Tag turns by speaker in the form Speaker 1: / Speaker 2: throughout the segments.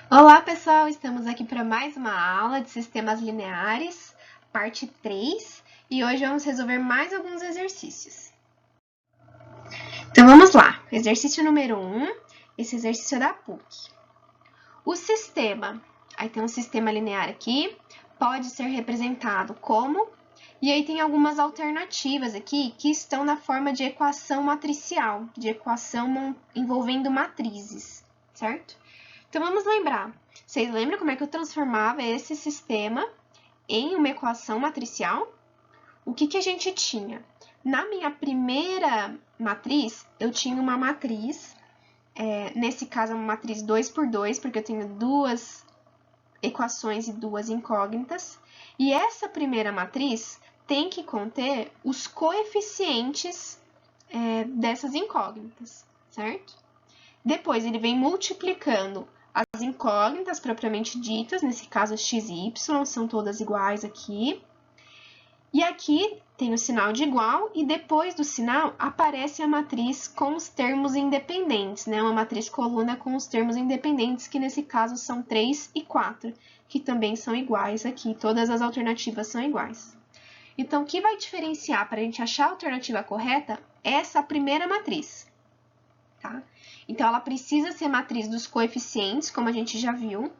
Speaker 1: Olá, pessoal! Estamos aqui para mais uma aula de sistemas lineares, parte 3, e hoje vamos resolver mais alguns exercícios. Então, vamos lá. Exercício número 1, esse exercício é da PUC. O sistema, aí tem um sistema linear aqui, pode ser representado como, e aí tem algumas alternativas aqui que estão na forma de equação matricial, de equação envolvendo matrizes, certo? Então, vamos lembrar. Vocês lembram como é que eu transformava esse sistema em uma equação matricial? O que a gente tinha? Na minha primeira matriz, eu tinha uma matriz, nesse caso, uma matriz 2 por 2, porque eu tenho duas equações e duas incógnitas. E essa primeira matriz tem que conter os coeficientes dessas incógnitas, certo? Depois, ele vem multiplicando as incógnitas propriamente ditas, nesse caso x e y, são todas iguais aqui. E aqui tem o sinal de igual, e depois do sinal aparece a matriz com os termos independentes, né? Uma matriz coluna com os termos independentes, que nesse caso são 3 e 4, que também são iguais aqui, todas as alternativas são iguais. Então, o que vai diferenciar para a gente achar a alternativa correta é essa primeira matriz, tá? Então, ela precisa ser matriz dos coeficientes, como a gente já viu.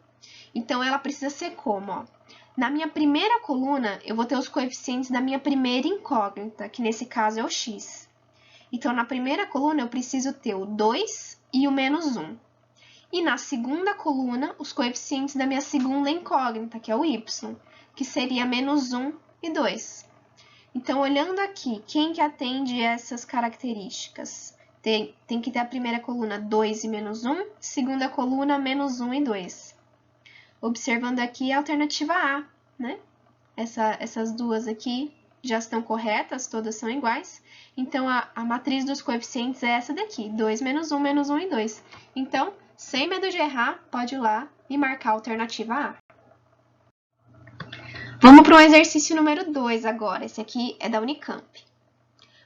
Speaker 1: Então, ela precisa ser como, ó. Na minha primeira coluna, eu vou ter os coeficientes da minha primeira incógnita, que nesse caso é o x. Então, na primeira coluna, eu preciso ter o 2 e o menos 1. E na segunda coluna, os coeficientes da minha segunda incógnita, que é o y, que seria menos 1 e 2. Então, olhando aqui, quem que atende essas características? Tem que ter a primeira coluna 2 e menos 1, segunda coluna menos 1 e 2. Observando aqui a alternativa A, né? Essas duas aqui já estão corretas, todas são iguais. Então, a matriz dos coeficientes é essa daqui, 2 menos 1 e 2. Então, sem medo de errar, pode ir lá e marcar a alternativa A. Vamos para o exercício número 2 agora. Esse aqui é da Unicamp.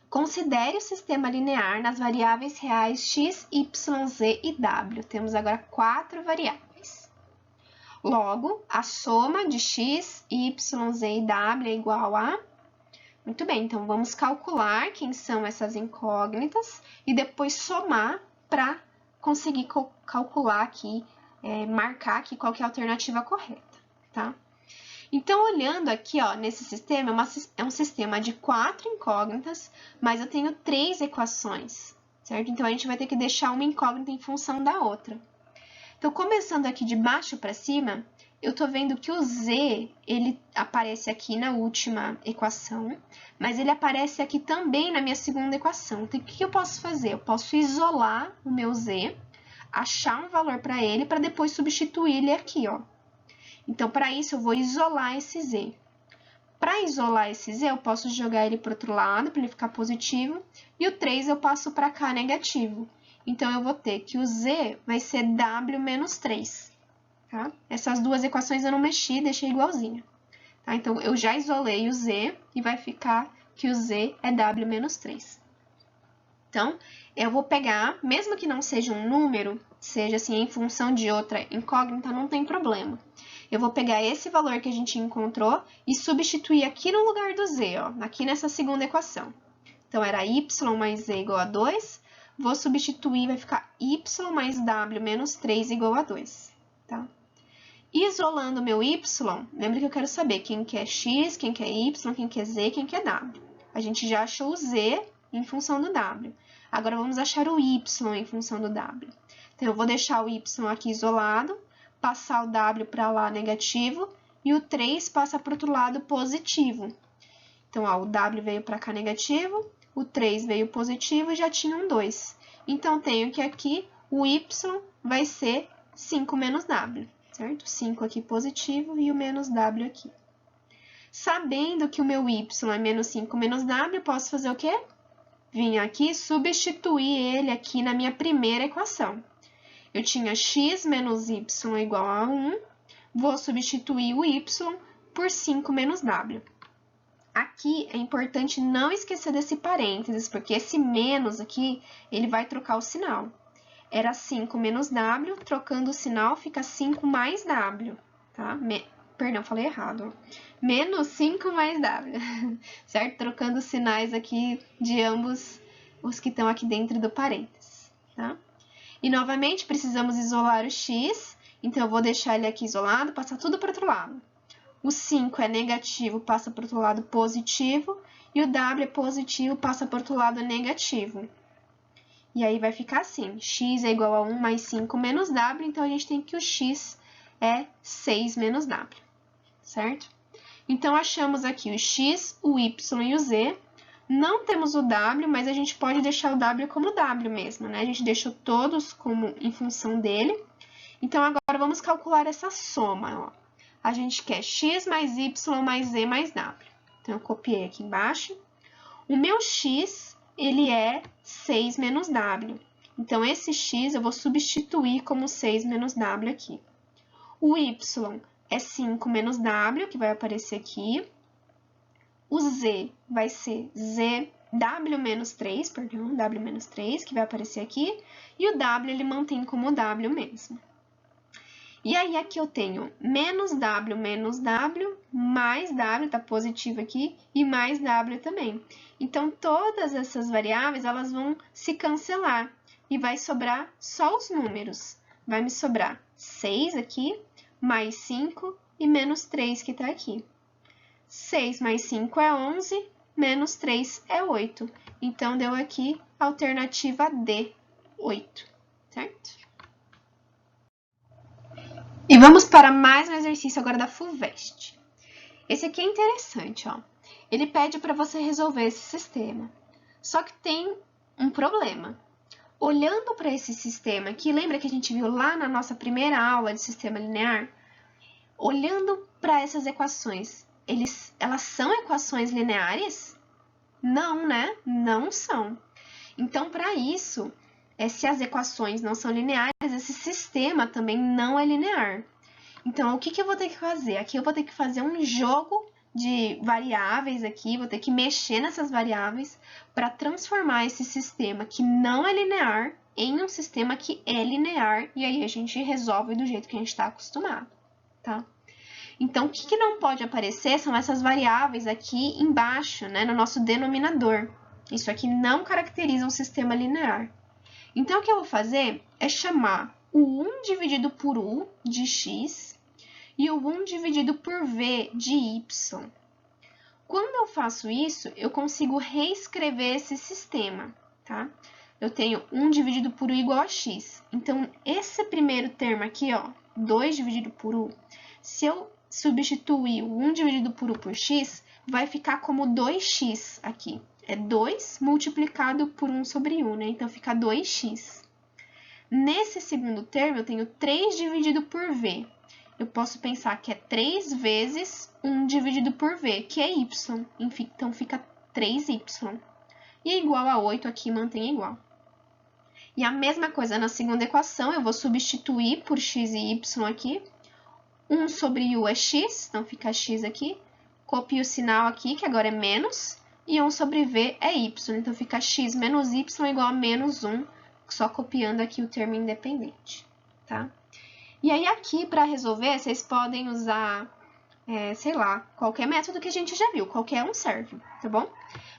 Speaker 1: Considere o sistema linear nas variáveis reais x, y, z e w. Temos agora 4 variáveis. Logo, a soma de x, y, z e w é igual a... Muito bem, então vamos calcular quem são essas incógnitas e depois somar para conseguir calcular aqui, marcar aqui qual que é a alternativa correta, tá? Então, olhando aqui, ó, nesse sistema, é um sistema de 4 incógnitas, mas eu tenho 3 equações, certo? Então, a gente vai ter que deixar uma incógnita em função da outra. Então, começando aqui de baixo para cima, eu tô vendo que o z, ele aparece aqui na última equação, mas ele aparece aqui também na minha segunda equação. Então, o que eu posso fazer? Eu posso isolar o meu z, achar um valor para ele, para depois substituir ele aqui, ó. Então, para isso, eu vou isolar esse z. Para isolar esse z, eu posso jogar ele para o outro lado, para ele ficar positivo, e o 3 eu passo para cá negativo. Então, eu vou ter que o z vai ser w menos 3. Tá? Essas duas equações eu não mexi, deixei igualzinha. Tá? Então, eu já isolei o z e vai ficar que o z é w menos 3. Então, eu vou pegar, mesmo que não seja um número, seja assim em função de outra incógnita, não tem problema. Eu vou pegar esse valor que a gente encontrou e substituir aqui no lugar do z, ó, aqui nessa segunda equação. Então, era y mais z igual a 2, vou substituir, vai ficar y mais w menos 3 igual a 2, tá? Isolando o meu y, lembra que eu quero saber quem que é x, quem que é y, quem que é z, quem que é w. A gente já achou o z em função do w. Agora, vamos achar o y em função do w. Então, eu vou deixar o y aqui isolado, passar o w para lá negativo, e o 3 passa para o outro lado positivo. Então, ó, o w veio para cá negativo, o 3 veio positivo e já tinha um 2. Então, tenho que aqui o y vai ser 5 menos w, certo? 5 aqui positivo e o menos w aqui. Sabendo que o meu y é menos 5 menos w, eu posso fazer o quê? Vim aqui e substituir ele aqui na minha primeira equação. Eu tinha x menos y igual a 1, vou substituir o y por 5 menos w. Aqui é importante não esquecer desse parênteses, porque esse menos aqui, ele vai trocar o sinal. era 5 menos W, trocando o sinal fica 5 mais W, tá? Perdão, falei errado. Menos 5 mais W, certo? Trocando os sinais aqui de ambos os que estão aqui dentro do parênteses, tá? E, novamente, precisamos isolar o x, então eu vou deixar ele aqui isolado, passar tudo para o outro lado. O 5 é negativo, passa para o outro lado positivo, e o W é positivo, passa para o outro lado negativo. E aí vai ficar assim, x é igual a 1 mais 5 menos W, então a gente tem que o x é 6 menos W, certo? Então, achamos aqui o x, o y e o z. Não temos o w, mas a gente pode deixar o w como w mesmo, né? A gente deixou todos como em função dele. Então, agora vamos calcular essa soma, ó. A gente quer x mais y mais z mais w. Então, eu copiei aqui embaixo. O meu x, ele é 6 menos w. Então, esse x eu vou substituir como 6 menos w aqui. O y é 5 menos w, que vai aparecer aqui. O z vai ser w menos 3, perdão, w menos 3, que vai aparecer aqui. E o w ele mantém como w mesmo. E aí, aqui eu tenho menos w, mais w, tá positivo aqui, e mais w também. Então, todas essas variáveis, elas vão se cancelar, e vai sobrar só os números. Vai me sobrar 6 aqui, mais 5 e menos 3 que tá aqui. 6 mais 5 é 11, menos 3 é 8. Então, deu aqui a alternativa D, 8, certo? E vamos para mais um exercício agora da FUVEST. Esse aqui é interessante, ó. Ele pede para você resolver esse sistema. Só que tem um problema. Olhando para esse sistema aqui, lembra que a gente viu lá na nossa primeira aula de sistema linear? Olhando para essas equações, elas são equações lineares? Não, né? Não são. Então, para isso, se as equações não são lineares, esse sistema também não é linear. Então, o que eu vou ter que fazer? Aqui eu vou ter que fazer um jogo de variáveis aqui, vou ter que mexer nessas variáveis para transformar esse sistema que não é linear em um sistema que é linear, e aí a gente resolve do jeito que a gente está acostumado, tá? Então, o que não pode aparecer são essas variáveis aqui embaixo, né, no nosso denominador. Isso aqui não caracteriza um sistema linear. Então, o que eu vou fazer é chamar o 1 dividido por u de x e o 1 dividido por v de y. Quando eu faço isso, eu consigo reescrever esse sistema, tá? Eu tenho 1 dividido por u igual a x. Então, esse primeiro termo aqui, ó, 2 dividido por u, se eu substituir o 1 dividido por u por x, vai ficar como 2x aqui. É 2 multiplicado por 1 sobre u, né? Então, fica 2x. Nesse segundo termo, eu tenho 3 dividido por v. Eu posso pensar que é 3 vezes 1 dividido por v, que é y. Então, fica 3y. E igual a 8 aqui, mantém igual. E a mesma coisa na segunda equação, eu vou substituir por x e y aqui. 1 sobre u é x, então fica x aqui. Copio o sinal aqui, que agora é menos. E 1 sobre v é y, então fica x menos y igual a menos 1, só copiando aqui o termo independente, tá? E aí, aqui, para resolver, vocês podem usar, sei lá, qualquer método que a gente já viu, qualquer um serve, tá bom?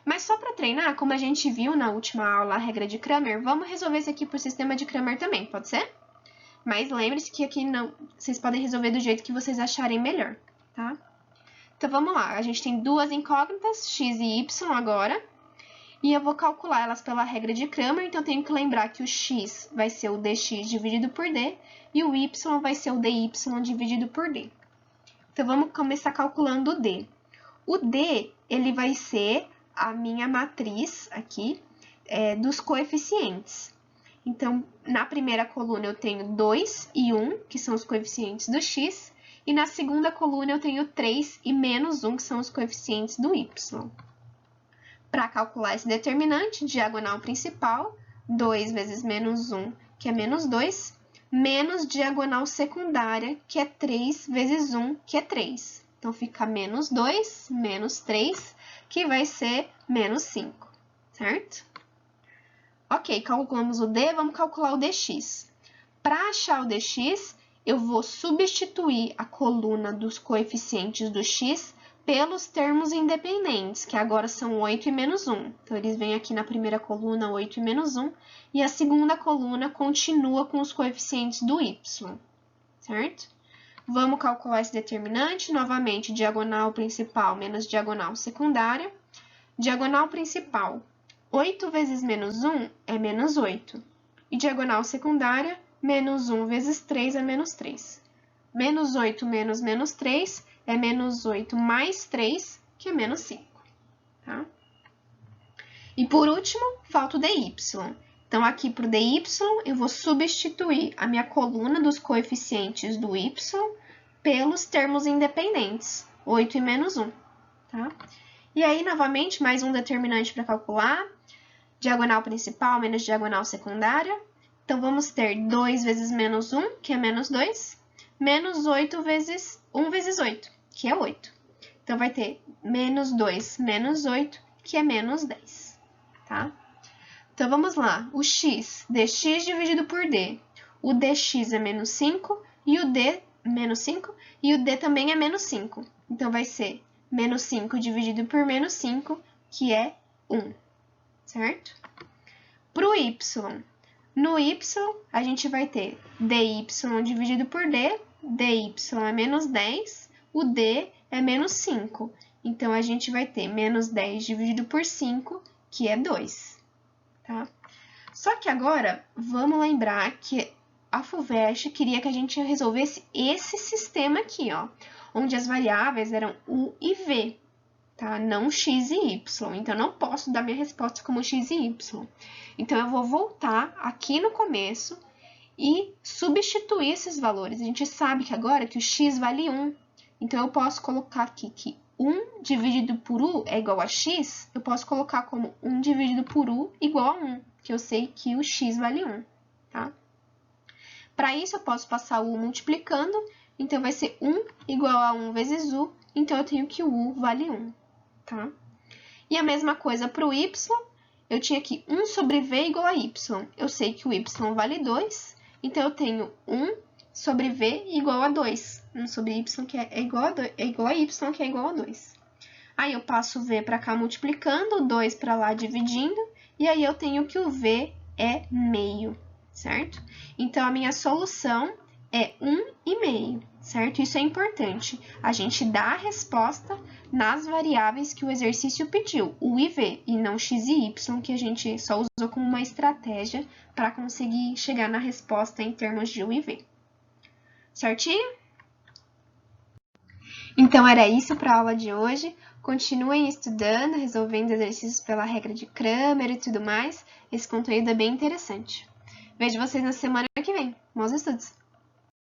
Speaker 1: Mas só para treinar, como a gente viu na última aula a regra de Cramer, vamos resolver isso aqui por sistema de Cramer também, pode ser? Mas lembre-se que aqui não, vocês podem resolver do jeito que vocês acharem melhor, tá? Então, vamos lá. A gente tem duas incógnitas, x e y agora. E eu vou calcular elas pela regra de Cramer. Então, eu tenho que lembrar que o x vai ser o dx dividido por d. E o y vai ser o dy dividido por d. Então, vamos começar calculando o d. O d, ele vai ser a minha matriz aqui dos coeficientes. Então, na primeira coluna eu tenho 2 e 1, que são os coeficientes do x. E na segunda coluna eu tenho 3 e menos 1, que são os coeficientes do y. Para calcular esse determinante, diagonal principal, 2 vezes menos 1, que é menos 2, menos diagonal secundária, que é 3 vezes 1, que é 3. Então, fica menos 2, menos 3, que vai ser menos 5, certo? Ok, calculamos o D, vamos calcular o dx. Para achar o dx, eu vou substituir a coluna dos coeficientes do x pelos termos independentes, que agora são 8 e menos 1. Então, eles vêm aqui na primeira coluna 8 e menos 1, e a segunda coluna continua com os coeficientes do y, certo? Vamos calcular esse determinante, novamente, diagonal principal menos diagonal secundária. Diagonal principal, 8 vezes menos 1 é menos 8. E diagonal secundária, menos 1 vezes 3 é menos 3. Menos 8 menos menos 3 é menos 8 mais 3, que é menos 5. Tá? E por último, falta o dy. Então, aqui para o dy, eu vou substituir a minha coluna dos coeficientes do y pelos termos independentes, 8 e menos 1. Tá? E aí, novamente, mais um determinante para calcular. Diagonal principal menos diagonal secundária. Então, vamos ter 2 vezes menos 1, que é menos 2, menos 8 vezes 1 vezes 8, que é 8. Então, vai ter menos 2 menos 8, que é menos 10, tá? Então, vamos lá. O x, dx dividido por d. O dx é menos 5 e o d menos 5 e o d também é menos 5. Então, vai ser menos 5 dividido por menos 5, que é 1, certo? Para o y, no y, a gente vai ter dy dividido por d, dy é menos 10, o d é menos 5. Então, a gente vai ter menos 10 dividido por 5, que é 2, tá? Só que agora, vamos lembrar que a FUVEST queria que a gente resolvesse esse sistema aqui, ó, onde as variáveis eram u e v, tá? Não x e y. Então, não posso dar minha resposta como x e y. Então, eu vou voltar aqui no começo e substituir esses valores. A gente sabe que agora que o x vale 1. Então, eu posso colocar aqui que 1 dividido por u é igual a x. Eu posso colocar como 1 dividido por u igual a 1, que eu sei que o x vale 1, tá? Para isso, eu posso passar o u multiplicando. Então, vai ser 1 igual a 1 vezes u. Então, eu tenho que o u vale 1. Tá? E a mesma coisa para o y, eu tinha aqui 1 sobre v igual a y. Eu sei que o y vale 2, então eu tenho 1 sobre v igual a 2. 1 sobre y que é igual a 2, é igual a y que é igual a 2. Aí eu passo o v para cá multiplicando, o 2 para lá dividindo, e aí eu tenho que o v é meio, certo? Então, a minha solução é 1,5, certo? Isso é importante. A gente dá a resposta nas variáveis que o exercício pediu, u e v, e não x e y, que a gente só usou como uma estratégia para conseguir chegar na resposta em termos de u e v. Certinho? Então, era isso para a aula de hoje. Continuem estudando, resolvendo exercícios pela regra de Cramer e tudo mais. Esse conteúdo é bem interessante. Vejo vocês na semana que vem. Bons estudos!